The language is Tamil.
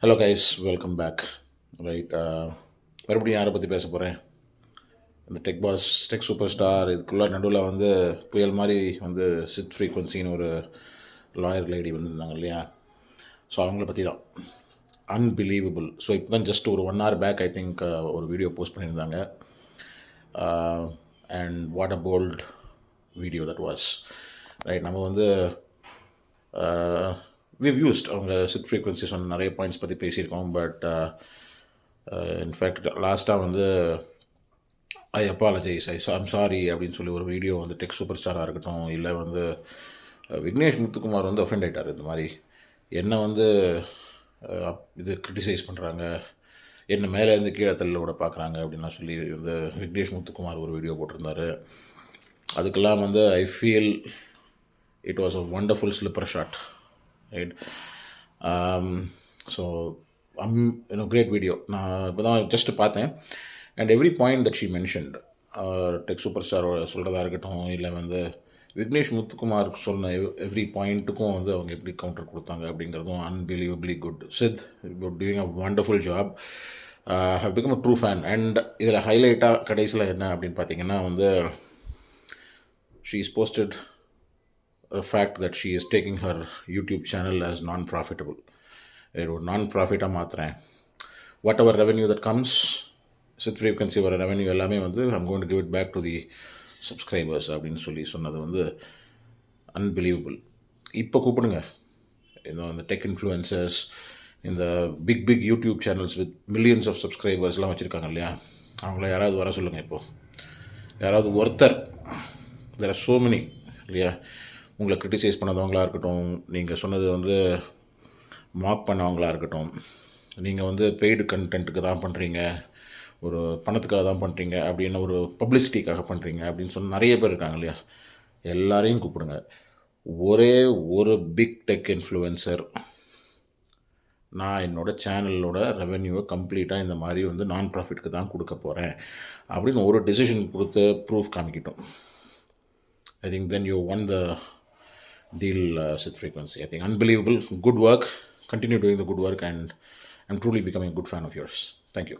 Hello guys, welcome back. Right, மறுபடியும் யாரை பற்றி பேச போகிறேன்? இந்த டெக் சூப்பர் ஸ்டார் இதுக்குள்ளே நடுவில் வந்து புயல் மாதிரி வந்து சித் ஃப்ரீக்வன்சின்னு ஒரு லாயர் லேடி வந்துருந்தாங்க இல்லையா? ஸோ அவங்கள பற்றி தான். அன்பிலீவபிள். ஸோ இப்போ தான் ஜஸ்ட் ஒரு 1 hour பேக் ஐ திங்க் ஒரு வீடியோ போஸ்ட் பண்ணியிருந்தாங்க. And what a bolt video that was. Right, நம்ம வந்து we've used அவங்க சித் ஃப்ரீக்வன்சி சொன்ன நிறைய பாயிண்ட்ஸ் பற்றி பேசியிருக்கோம். பட் இன்ஃபேக்ட் லாஸ்ட்டாக வந்து ஐ அப்பாலஜைஸ், ஐம் சாரி அப்படின்னு சொல்லி ஒரு வீடியோ வந்து டெக் சூப்பர் ஸ்டாராக இருக்கட்டும், இல்லை வந்து விக்னேஷ் முத்துக்குமார் வந்து அஃபெண்ட் ஆகிட்டார். இந்த மாதிரி என்னை வந்து இது கிரிட்டிசைஸ் பண்ணுறாங்க, என்ன மேலேருந்து கீழே தள்ள விட பார்க்குறாங்க அப்படின்லாம் சொல்லி வந்து விக்னேஷ் முத்துக்குமார் ஒரு வீடியோ போட்டிருந்தார். அதுக்கெல்லாம் வந்து I feel it was a wonderful slipper shot. Right, so great video. நான் இப்போ தான் ஜஸ்ட் பார்த்தேன். And every point that she mentioned, tech super ஸ்டாரோட சொல்கிறதா இருக்கட்டும், இல்லை வந்து விக்னேஷ் முத்துக்குமார் சொன்ன எவ்ரி பாயிண்ட்டுக்கும் வந்து அவங்க எப்படி கவுண்டர் கொடுத்தாங்க அப்படிங்கிறதும் unbelievably good. Sid doing a wonderful job. How become a true fan. And இதில் ஹைலைட்டாக கடைசியில் என்ன அப்படின்னு பார்த்தீங்கன்னா வந்து she is posted a fact that she is taking her YouTube channel as non-profitable. நான்-ப்ராஃபிட்டாக மாற்றுறேன், whatever revenue that comes, சித் ஃப்ரீக்வன்சி வர ரெவென்யூ எல்லாமே வந்து I'm going to give it back to the subscribers அப்படின்னு சொல்லி சொன்னது வந்து அன்பிலீவபிள். இப்போ கூப்பிடுங்க இந்த டெக் இன்ஃப்ளூயன்சர்ஸ், இந்த big YouTube channels with millions of சப்ஸ்கிரைபர்ஸ்லாம் வச்சுருக்காங்க இல்லையா, அவங்கள யாராவது வர சொல்லுங்கள். இப்போது யாராவது ஒருத்தர், தேர் ஆர் சோ மெனி இல்லையா, உங்களை கிரிட்டிசைஸ் பண்ணதவங்களாக இருக்கட்டும், நீங்கள் சொன்னது வந்து மார்க் பண்ணவங்களாக இருக்கட்டும், நீங்கள் வந்து பெய்டு கண்டென்ட்டுக்கு தான் பண்ணுறீங்க, ஒரு பணத்துக்காக தான் பண்ணுறீங்க, அப்படின்னு ஒரு பப்ளிசிட்டிக்காக பண்ணுறீங்க அப்படின்னு சொல்லி நிறைய பேர் இருக்காங்க இல்லையா, எல்லாரையும் கூப்பிடுங்க. ஒரே ஒரு பிக் டெக் இன்ஃப்ளூயன்சர், நான் என்னோடய சேனலோட ரெவென்யூவை கம்ப்ளீட்டாக இந்த மாதிரி வந்து நான்-ப்ராஃபிட்க்கு தான் கொடுக்க போகிறேன் அப்படின்னு ஒரு டெசிஷன் கொடுத்து proof காமிக்கிட்டோம். I think then you won the deal, Siddh Frequency. I think unbelievable, good work. Continue doing the good work, and I'm truly becoming a good fan of yours. Thank you.